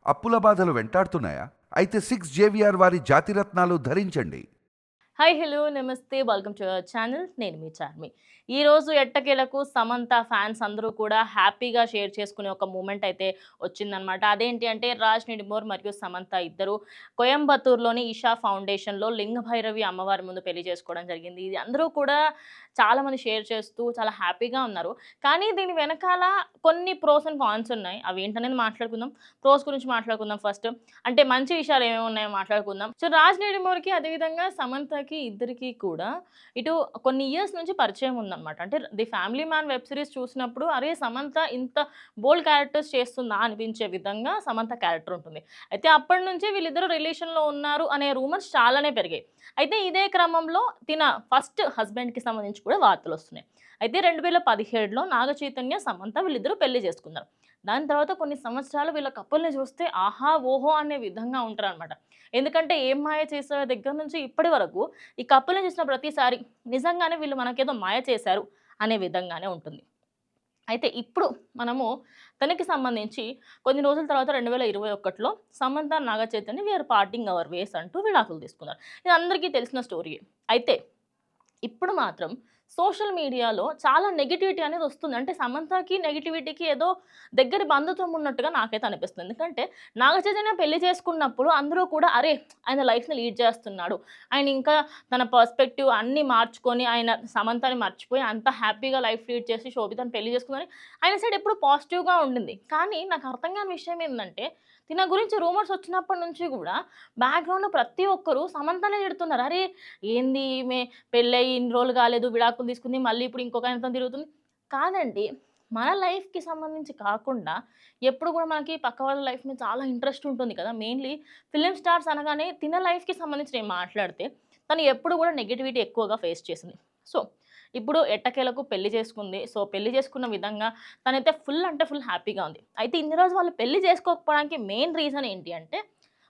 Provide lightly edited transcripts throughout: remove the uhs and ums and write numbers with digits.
అప్పుల బాధలు వెంటాడుతున్నాయా? అయితే 6 జేవిఆర్ వారి జాతిరత్నాలు ధరించండి. హాయ్ హలో నమస్తే వెల్కమ్ టు అవర్ ఛానల్. నేను మీ చార్మి. ఈరోజు ఎట్టకేలకు సమంత ఫ్యాన్స్ అందరూ కూడా హ్యాపీగా షేర్ చేసుకునే ఒక మూమెంట్ అయితే వచ్చిందనమాట. అదేంటి అంటే రాజ్ నిడిమోర్ మరియు సమంత ఇద్దరు కోయంబత్తూరులోని ఈషా ఫౌండేషన్లో లింగభైరవి అమ్మవారి ముందు పెళ్లి చేసుకోవడం జరిగింది. ఇది అందరూ కూడా చాలామంది షేర్ చేస్తూ చాలా హ్యాపీగా ఉన్నారు. కానీ దీని వెనకాల కొన్ని ప్రోస్ అండ్ కాన్స్ ఉన్నాయి. అవి ఏంటనేది మాట్లాడుకుందాం. ప్రోస్ గురించి మాట్లాడుకుందాం ఫస్ట్. అంటే మంచి విషయాలు ఏమేమి ఉన్నాయో మాట్లాడుకుందాం. సో రాజ్ నిడిమోర్‌కి అదేవిధంగా సమంతకి ఇద్దరికీ కూడా ఇటు కొన్ని ఇయర్స్ నుంచి పరిచయం ఉందన్నమాట. అంటే 'the family man' web series చూసినప్పుడు అరే! సమంత ఇంత బోల్డ్ క్యారెక్టర్స్ చేస్తుందా అనిపించే విధంగా సమంత క్యారెక్టర్ ఉంటుంది. అయితే అప్పటి నుంచే వీళ్ళిద్దరూ రిలేషన్‌లో ఉన్నారు అనే రూమర్స్ చాలానే పెరిగాయి. అయితే ఇదే క్రమంలో తిన ఫస్ట్ హస్బెండ్‌కి సంబంధించి కూడా వార్తలొస్తున్నాయి. అయితే 2017లో నాగ చైతన్య, సమంత వీళ్ళిద్దరూ పెళ్లి చేసుకున్నారు. దాని తర్వాత కొన్ని సంవత్సరాలు వీళ్ళ కపుల్‌ని చూస్తే ఆహా! ఓహో! అనే విధంగా ఉంటారనమాట. ఎందుకంటే 'ఏం మాయ చేసావే' దగ్గర నుంచి ఇప్పటి వరకు ఈ కపుల్‌ని చూసిన ప్రతిసారి నిజంగానే వీళ్ళు మనకేదో మాయ చేశారు అనే విధంగానే ఉంటుంది. అయితే ఇప్పుడు మనము తనకి సంబంధించి కొన్ని రోజుల తర్వాత 2021లో Samantha, Naga Chaitanya we are parting our ways అంటూ విడాకులు తీసుకున్నారు. ఇది అందరికీ తెలిసిన స్టోరీయే. అయితే ఇప్పుడు మాత్రం సోషల్ మీడియాలో చాలా నెగటివిటీ అనేది వస్తుంది. అంటే సమంతకి నెగటివిటీకి ఏదో దగ్గరి బంధుత్వం ఉన్నట్టుగా నాకైతే అనిపిస్తుంది. ఎందుకంటే నాగ చైతన్య పెళ్లి చేసుకున్నప్పుడు అందరూ కూడా అరే! ఆయన లైఫ్‌ని లీడ్ చేస్తున్నాడు. ఆయన ఇంకా తన పర్స్పెక్టివ్ అన్నీ మార్చుకొని ఆయన సమంతని మర్చిపోయి అంత హ్యాపీగా లైఫ్ లీడ్ చేసి శోభితని పెళ్లి చేసుకుందని ఆయన సైడ్ ఎప్పుడు పాజిటివ్‌గా ఉండింది. కానీ నాకు అర్థం కాని విషయం ఏందంటే తిన గురించి రూమర్స్ వచ్చినప్పటి నుంచి కూడా బ్యాక్‌గ్రౌండ్‌లో ప్రతి ఒక్కరు సమంతనే తిడుతున్నారు. అరే! ఏంది ఈమె పెళ్ళయి ఇన్ని రోజులు కాలేదు, విడాకులు తీసుకుంది, మళ్ళీ ఇప్పుడు ఇంకొక ఆయనతోని తిరుగుతుంది. కాదండి. మన లైఫ్‌కి సంబంధించి కాకుండా ఎప్పుడు కూడా మనకి పక్క వాళ్ళ లైఫ్ మీద చాలా ఇంట్రెస్ట్ ఉంటుంది కదా! మెయిన్‌లీ ఫిల్మ్ స్టార్స్ అనగానే తిన లైఫ్‌కి సంబంధించి నేను మాట్లాడితే తను ఎప్పుడు కూడా నెగటివిటీ ఎక్కువగా ఫేస్ చేసింది. సో, ఇప్పుడు ఎట్టకేలకు పెళ్లి చేసుకుంది. సో, పెళ్లి చేసుకున్న విధంగా తనైతే ఫుల్ అంటే ఫుల్ హ్యాపీగా ఉంది. అయితే ఇన్ని రోజులు వాళ్ళు పెళ్లి చేసుకోకపోవడానికి మెయిన్ రీజన్ ఏంటి అంటే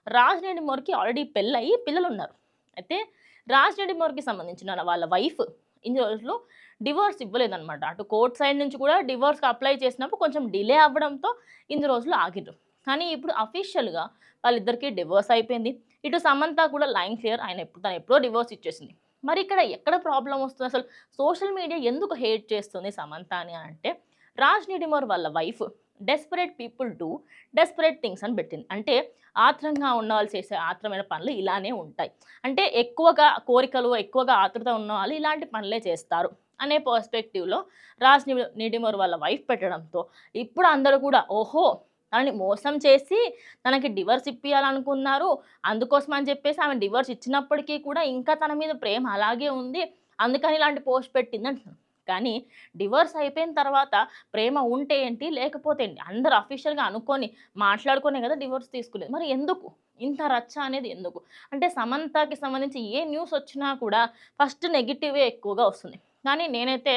రాజ్ నిడిమోర్‌కి ఆల్రెడీ పెళ్లయ్యి పిల్లలున్నారు. అయితే రాజ్ నిడిమోర్‌కి సంబంధించిన వాళ్ళ వైఫ్ ఇన్ని రోజులు డివోర్స్ ఇవ్వలేదనమాట. అటు కోర్ట్ సైడ్ నుంచి కూడా డివోర్స్‌కి అప్లై చేసినప్పుడు కొంచెం డిలే అవ్వడంతో ఇన్ని రోజులు ఆగిర్రు. కానీ ఇప్పుడు అఫీషియల్‌గా వాళ్ళిద్దరికీ డివోర్స్ అయిపోయింది. ఇటు సమంత కూడా లైన్ క్లియర్. తను ఎప్పుడో డివోర్స్ ఇచ్చేసింది. మరి ఇక్కడ ఎక్కడ ప్రాబ్లమ్ వస్తుంది అసలు? సోషల్ మీడియా ఎందుకు హేట్ చేస్తుంది సమంతని అంటే రాజ్ నిడిమోర్ వాళ్ళ wife desperate people do desperate things అని పెట్టింది. అంటే ఆత్రంగా ఉన్నవాళ్ళు చేసే ఆత్రమైన పనులు ఇలానే ఉంటాయి. అంటే ఎక్కువగా కోరికలు, ఎక్కువగా ఆతృత ఉన్నవాళ్ళు ఇలాంటి పనులే చేస్తారు అనే పర్స్పెక్టివ్‌లో నిడిమోర్ వాళ్ళ వైఫ్ పెట్టడంతో ఇప్పుడు అందరూ కూడా ఓహో! తనని మోసం చేసి తనకి డివోర్స్ ఇప్పియాలనుకున్నారు. అందుకోసం అని చెప్పేసి ఆమె డివోర్స్ ఇచ్చినప్పటికీ కూడా ఇంకా తన మీద ప్రేమ అలాగే ఉంది. అందుకని ఇలాంటి పోస్ట్ పెట్టింది అంటున్నారు. కానీ డివోర్స్ అయిపోయిన తర్వాత ప్రేమ ఉంటే ఏంటి? లేకపోతే ఏంటి? అందరూ అఫీషియల్‌గా అనుకోని మాట్లాడుకునే కదా డివోర్స్ తీసుకునేది. మరి ఎందుకు? ఇంత రచ్చ అనేది ఎందుకు? అంటే సమంతకి సంబంధించి ఏ న్యూస్ వచ్చినా కూడా ఫస్ట్ నెగెటివే ఎక్కువగా వస్తుంది. కానీ నేనైతే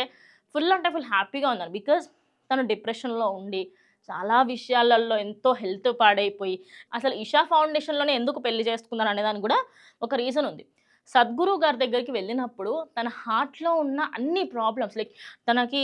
ఫుల్ అంటే ఫుల్ హ్యాపీగా ఉన్నాను. బికాజ్ తను డిప్రెషన్‌లో ఉండి చాలా విషయాలలో ఎంతో హెల్త్ పాడైపోయి అసలు ఇషా ఫౌండేషన్‌లోనే ఎందుకు పెళ్లి చేసుకున్నాను అనే దానికి కూడా ఒక రీజన్ ఉంది. సద్గురు గారి దగ్గరికి వెళ్ళినప్పుడు తన హార్ట్‌లో ఉన్న అన్ని ప్రాబ్లమ్స్ లైక్ తనకి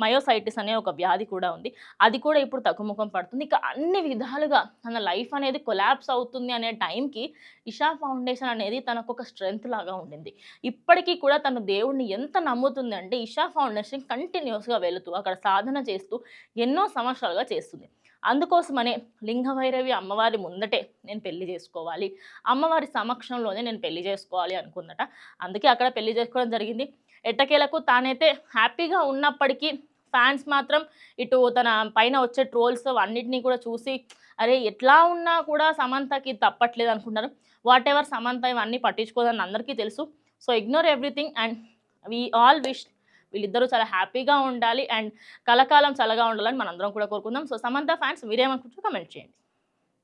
మయోసైటిస్ అనే ఒక వ్యాధి కూడా ఉంది. అది కూడా ఇప్పుడు తగ్గుముఖం పడుతుంది. ఇక అన్ని విధాలుగా తన లైఫ్ అనేది కొలాప్స్ అవుతుంది అనే టైంకి ఇషా ఫౌండేషన్ అనేది తనకొక స్ట్రెంత్ లాగా ఉండింది. ఇప్పటికీ కూడా తను దేవుడిని ఎంత నమ్ముతుందంటే ఇషా ఫౌండేషన్ కంటిన్యూయస్‌గా వెళుతూ అక్కడ సాధన చేస్తూ ఎన్నో సంవత్సరాలుగా చేస్తుంది. అందుకోసమనే లింగభైరవి అమ్మవారి ముందటే నేను పెళ్లి చేసుకోవాలి. అమ్మవారి సమక్షంలోనే నేను పెళ్లి చేసుకోవాలి అనుకుందట. అందుకే అక్కడ పెళ్లి చేసుకోవడం జరిగింది. ఎట్టకేలకు తానైతే హ్యాపీగా ఉన్నప్పటికీ ఫ్యాన్స్ మాత్రం ఇటు తన పైన వచ్చే ట్రోల్స్ అన్నిటిని కూడా చూసి అరే! ఎట్లా ఉన్నా కూడా సమంతకి తప్పట్లేదు అనుకుంటారు. వాటెవర్ సమంత ఇవన్నీ పట్టించుకోదని అందరికీ తెలుసు. So, ignore everything and we all wish వీళ్ళిద్దరూ చాలా హ్యాపీగా ఉండాలి అండ్ కలకాలం చల్లగా ఉండాలని మనందరం కూడా కోరుకుందాం. సో, సమంత ఫ్యాన్స్ మీరేమనుకుంటారో కామెంట్ చేయండి.